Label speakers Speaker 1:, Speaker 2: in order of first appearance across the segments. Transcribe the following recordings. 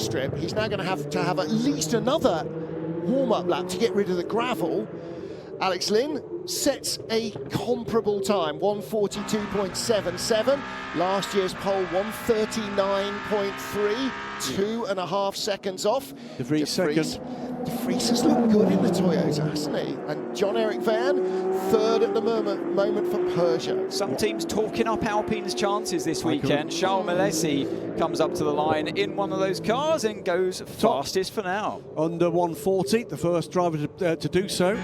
Speaker 1: strip. He's now going to have at least another warm-up lap to get rid of the gravel. Alex Lynn sets a comparable time, 1:42.77. Last year's pole, 1:39.3, 2.5 seconds off.
Speaker 2: De Vries second.
Speaker 1: De Vries has looked good in the Toyota, hasn't he? And John-Eric Van, third at the moment for Persia.
Speaker 3: Some teams talking up Alpine's chances this weekend. Charles Malesi comes up to the line in one of those cars and goes fastest for now.
Speaker 2: Under 1:40, the first driver to do so.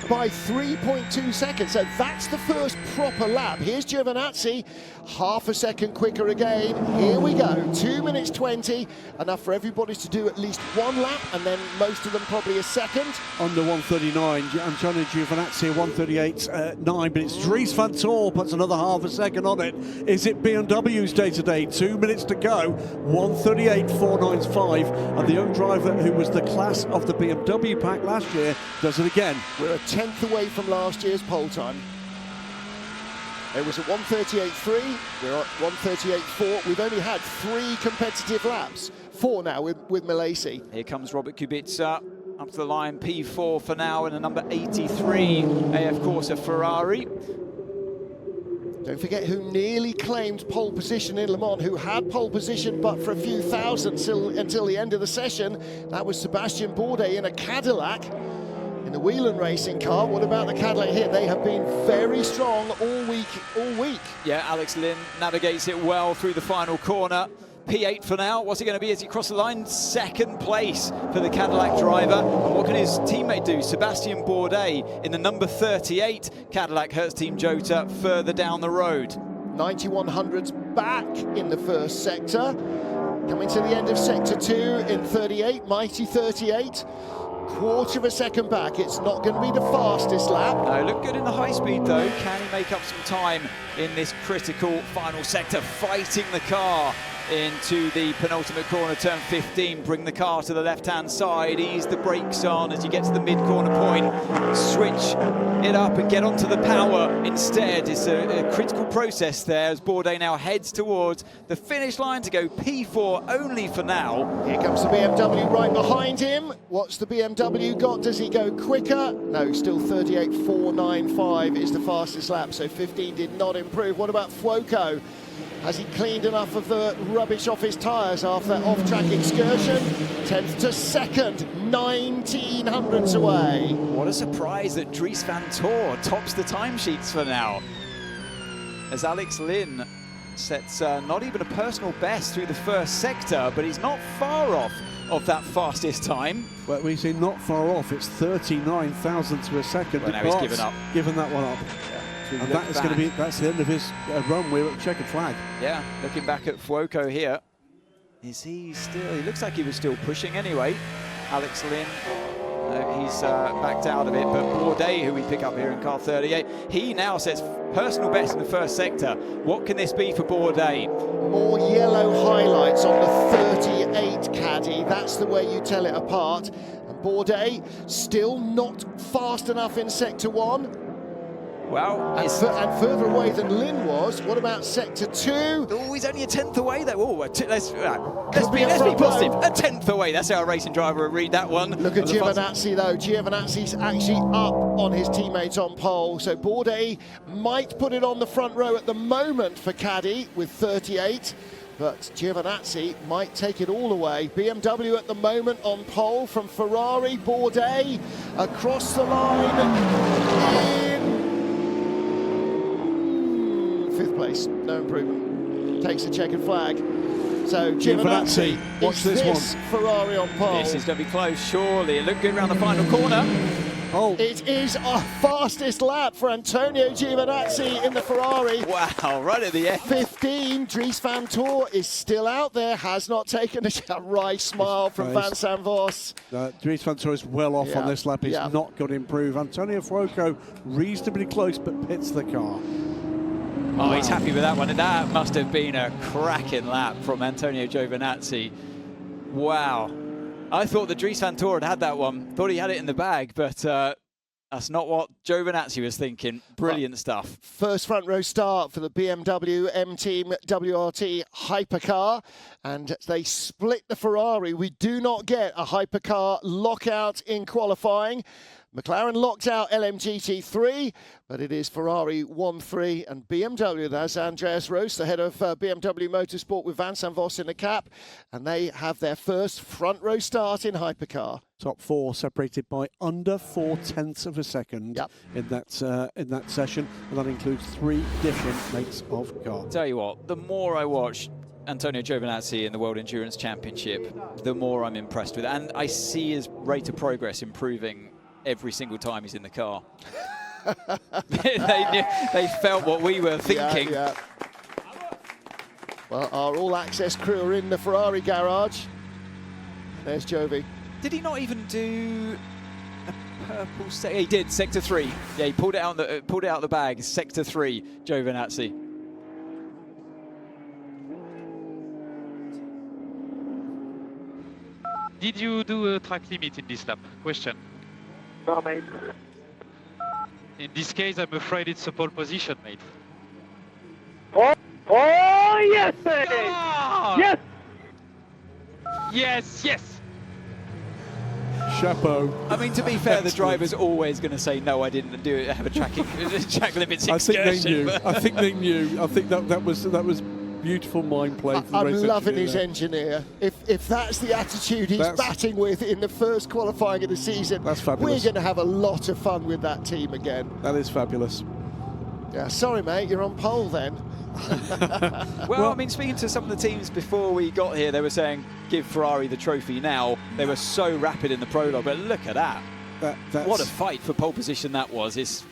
Speaker 1: By 3.2 seconds, so that's the first proper lap. Here's Giovinazzi, half a second quicker again. Here we go, 2 minutes 20, enough for everybody to do at least one lap, and then most of them probably a second.
Speaker 2: Under 1:39, Antonio Giovinazzi 1:38.9, but it's Dries van Tor puts another half a second on it. Is it BMW's day today? 2 minutes to go, 1:38.495, and the young driver who was the class of the BMW pack last year does it again.
Speaker 1: We're a tenth away from last year's pole time. It was at 1:38.3, we're at 1:38.4. We've only had 3 competitive laps, 4 now with Malesi.
Speaker 3: Here comes Robert Kubica up to the line, P4 for now, and a number 83 AF Corsa Ferrari.
Speaker 1: Don't forget who nearly claimed pole position in Le Mans, who had pole position but for a few thousand until the end of the session. That was Sebastian Bourdais in a Cadillac. In the Whelan racing car. What about the Cadillac here? They have been very strong all week.
Speaker 3: Yeah, Alex Lynn navigates it well through the final corner. P8 for now. What's it going to be as he crosses the line? Second place for the Cadillac driver. And what can his teammate do? Sebastian Bourdais in the number 38 Cadillac Hertz Team Jota further down the road. 9100s
Speaker 1: back in the first sector. Coming to the end of sector 2 in 38, mighty 38. Quarter of a second back. It's not going to be the fastest lap.
Speaker 3: No, look good in the high speed though. Can he make up some time in this critical final sector, fighting the car into the penultimate corner, turn 15, bring the car to the left-hand side, ease the brakes on as you get to the mid-corner point, switch it up and get onto the power instead. It's a critical process there as Bourdais now heads towards the finish line to go P4 only for now.
Speaker 1: Here comes the BMW right behind him. What's the BMW got? Does he go quicker? No, still 38.495 is the fastest lap, so 15 did not improve. What about Fuoco? Has he cleaned enough of the rubbish off his tyres after that off-track excursion? 10th to 2nd, 1900s away.
Speaker 3: What a surprise that Dries van Tor tops the timesheets for now. As Alex Lynn sets not even a personal best through the first sector, but he's not far off of that fastest time.
Speaker 2: Well, we see not far off. It's 39 thousandths of a second.
Speaker 3: Well, now he's given up.
Speaker 2: Given that one up.
Speaker 3: Yeah.
Speaker 2: And that is going to be, that's the end of his run. We're at checkered flag.
Speaker 3: Yeah, looking back at Fuoco here. Is he still, he looks like he was still pushing anyway. Alex Lynn, he's backed out of it, but Bourdais, who we pick up here in car 38, he now sets personal best in the first sector. What can this be for Bourdais?
Speaker 1: More yellow highlights on the 38 Caddy. That's the way you tell it apart. And Bourdais still not fast enough in sector 1.
Speaker 3: Well,
Speaker 1: and further away than Lynn was. What about sector 2?
Speaker 3: Oh, he's only a 10th away though. Oh, let's be positive. A 10th away. That's how a racing driver would read that one.
Speaker 1: Look at Giovinazzi though. Giovinazzi's actually up on his teammates on pole. So Bourdais might put it on the front row at the moment for Caddy with 38. But Giovinazzi might take it all away. BMW at the moment on pole from Ferrari. Bourdais across the line. 5th place, no improvement. Takes a checkered flag. So Giovinazzi,
Speaker 2: watch this one.
Speaker 1: Ferrari on pole.
Speaker 3: This is going to be close, surely. It looked good around the final corner.
Speaker 1: Oh. It is our fastest lap for Antonio Giovinazzi in the Ferrari.
Speaker 3: Wow, right at the end.
Speaker 1: 15, Dries van Tor is still out there, has not taken a wry smile from Van Sanvos.
Speaker 2: Dries van Tor is well off on this lap. He's not going to improve. Antonio Fuoco reasonably close, but pits the car.
Speaker 3: Oh, he's happy with that one, and that must have been a cracking lap from Antonio Giovinazzi. Wow. I thought that Dries van Tor had that one. Thought he had it in the bag, but That's not what Giovinazzi was thinking. Brilliant stuff.
Speaker 1: First front row start for the BMW M-Team WRT Hypercar, and they split the Ferrari. We do not get a Hypercar lockout in qualifying. McLaren locked out LMGT3, but it is Ferrari 1-3 and BMW. That's Andreas Roos, the head of BMW Motorsport, with Vincent Voss in the cap, and they have their first front row start in Hypercar.
Speaker 2: Top four separated by under 0.4 of a second in that session, and that includes 3 different makes of car.
Speaker 3: Tell you what, the more I watch Antonio Giovinazzi in the World Endurance Championship, the more I'm impressed with it. And I see his rate of progress improving every single time he's in the car. they felt what we were thinking.
Speaker 1: Yeah. Well, our all-access crew are in the Ferrari garage. There's Jovi.
Speaker 3: Did he not even do a purple sector? He did, sector 3. Yeah, he pulled it out of the bag. Sector 3, Giovinazzi.
Speaker 4: Did you do a track limit in this lap? Question.
Speaker 5: No, mate.
Speaker 4: In this case, I'm afraid it's a pole position, mate.
Speaker 5: Oh, yes, mate!
Speaker 4: Ah!
Speaker 5: Yes!
Speaker 4: Yes, yes!
Speaker 2: Chapeau.
Speaker 3: I mean, to be fair, the driver's always going to say, no, I didn't do it. Have a track limits excursion.
Speaker 2: I think they knew. I think they knew. I think that was beautiful mind play.
Speaker 1: I'm loving his engineer. If that's the attitude he's batting with in the first qualifying of the season,
Speaker 2: that's fabulous.
Speaker 1: We're going to have a lot of fun with that team again.
Speaker 2: That is fabulous.
Speaker 1: Yeah, sorry, mate, you're on pole then.
Speaker 3: Well, I mean, speaking to some of the teams before we got here, they were saying, give Ferrari the trophy now. They were so rapid in the prologue, but look at that. What a fight for pole position that was.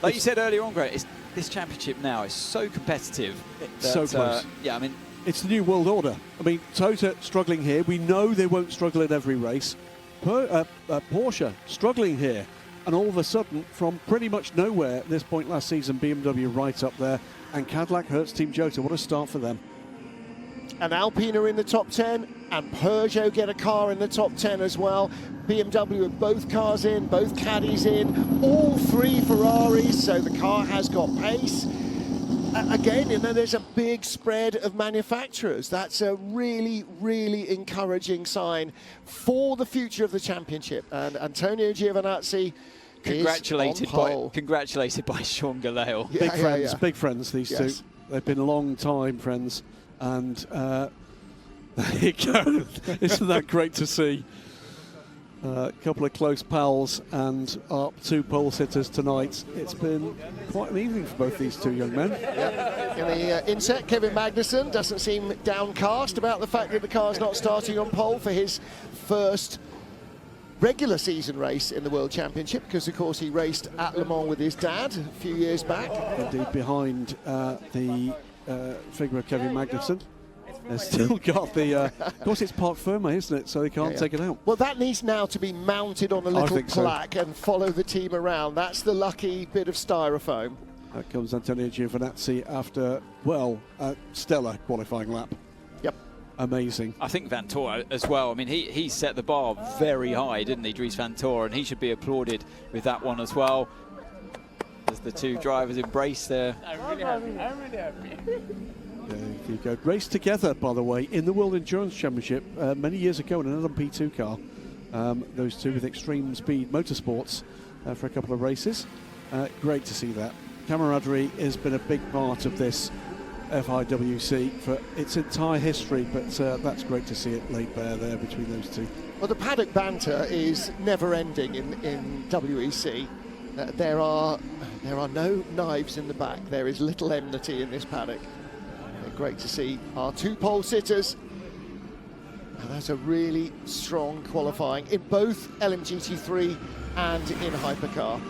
Speaker 3: Like you said earlier on, Greg, this championship now is so competitive.
Speaker 2: It's so close.
Speaker 3: Yeah, I mean,
Speaker 2: it's the new world order. I mean, Tota struggling here. We know they won't struggle in every race. Porsche struggling here. And all of a sudden, from pretty much nowhere at this point last season, BMW right up there. And Cadillac hurts Team Jota. What a start for them.
Speaker 1: And Alpine are in the top 10, and Peugeot get a car in the top 10 as well. BMW with both cars in, both caddies in, all 3 Ferraris, so the car has got pace. Again, there's a big spread of manufacturers. That's a really, really encouraging sign for the future of the championship. And Antonio Giovinazzi
Speaker 3: congratulated by Sean Galale.
Speaker 2: Yeah, big friends, these two. They've been long time friends. And there you go. Isn't that great to see? A couple of close pals and our 2 pole sitters tonight. It's been quite an evening for both these 2 young men.
Speaker 1: In the inset, Kevin Magnussen doesn't seem downcast about the fact that the car's not starting on pole for his first regular season race in the World Championship, because of course he raced at Le Mans with his dad a few years back.
Speaker 2: Indeed, behind the figure of Kevin Magnussen. They've still got the, of course it's parc fermé, isn't it? So they can't take it out.
Speaker 1: Well, that needs now to be mounted on a little plaque and follow the team around. That's the lucky bit of styrofoam.
Speaker 2: That comes Antonio Giovinazzi after, well, a stellar qualifying lap.
Speaker 1: Yep.
Speaker 2: Amazing.
Speaker 3: I think Vantor as well. I mean, he set the bar very high, didn't he, Dries Vantor? And he should be applauded with that one as well. As the 2 drivers embrace there.
Speaker 5: I'm really happy.
Speaker 2: There you go. Raced together, by the way, in the World Endurance Championship many years ago in an LMP2 car. Those 2 with Extreme Speed Motorsports for a couple of races. Great to see that. Camaraderie has been a big part of this FIWC for its entire history, but that's great to see it laid bare there between those 2.
Speaker 1: Well, the paddock banter is never-ending in WEC. There are no knives in the back. There is little enmity in this paddock. Great to see our 2 pole sitters. And that's a really strong qualifying in both LMGT3 and in Hypercar.